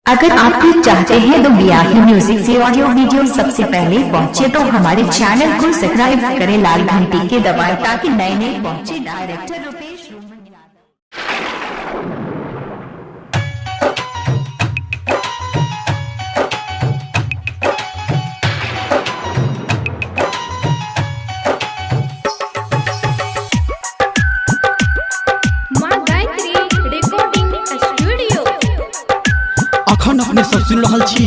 अगर आप भी चाहते हैं तो बियाही म्यूजिक से ऑडियो वीडियो सबसे पहले पहुंचे तो हमारे चैनल को सब्सक्राइब करें, लाल घंटी के दबाएं ताकि नए नए पहुंचे। Director Rupesh Roman Yadav. अखन अपने सब सुन रहा छी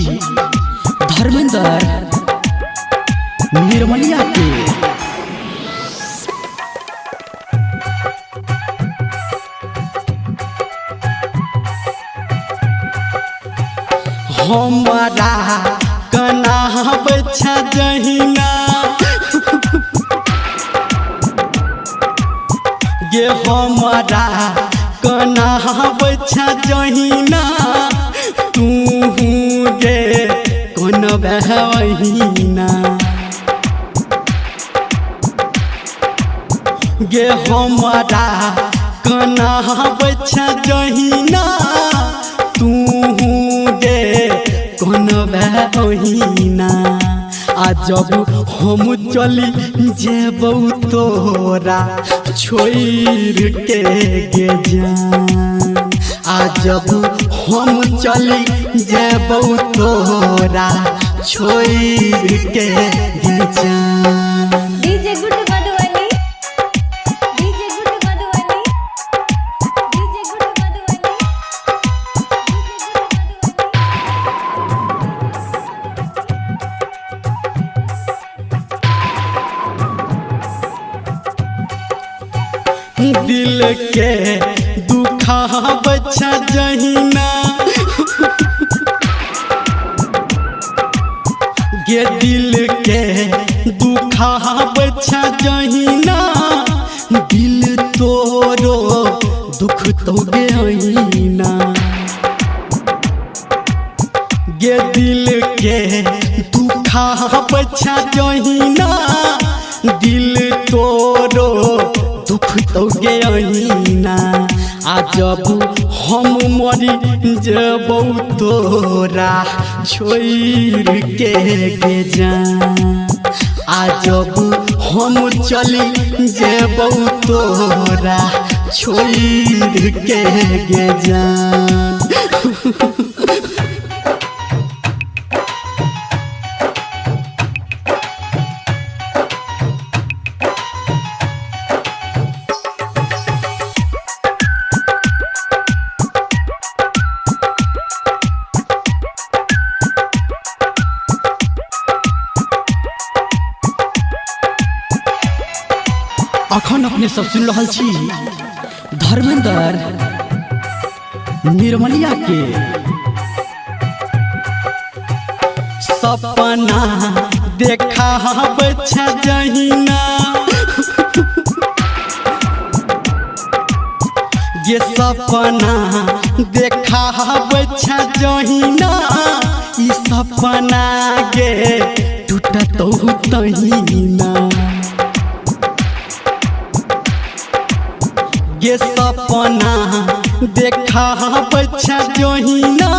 धर्मेंद्र निर्मलिया के। हमारा कना बच्चा जहिना ये हमारा कना बच्चा जहिना तू गे कौन बहना गे हमारा कना बच्चा जहिना तू गे कौन बहना। आ जब हम चली जेबौ तोरा छोड़ के गे जान, आ जब हम चली जेबौ तोरा छोड़ के गे जान। DJ good Madhubani, DJ good Madhubani, DJ good Madhubani, दिल के दुखा बच्चा जहिना गे दिल के दुखा बच्चा जहिना दिल तोरो दुख तो गेना गे दिल के दुखा बच्चा जहिना दिल तोरो दुख तो गेना। आ जब हम मरी जेबौ तोरा छोड़ के गे जान, आ जब हम चली जेबौ तोरा छोड़ के गे जान। अखन अपने सब सुन रहा छी धर्मेंद्र निर्मलिया के। सपना देखा बच्चा जहिना ये सपना देखा बच्चा जहिना ई सपना गे टूटत तहिना ये सपना देखा बच्चा जहिना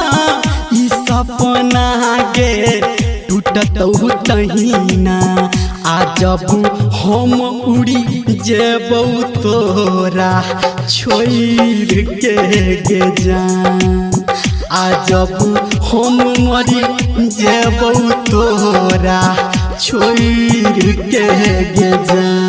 ई सपना गे टूटत तहिना। आ जब हम उड़ी जेबौ तोरा छोड़ के गे जान, आ जब हम मरी जेबौ तोरा छोड़ के गे जान।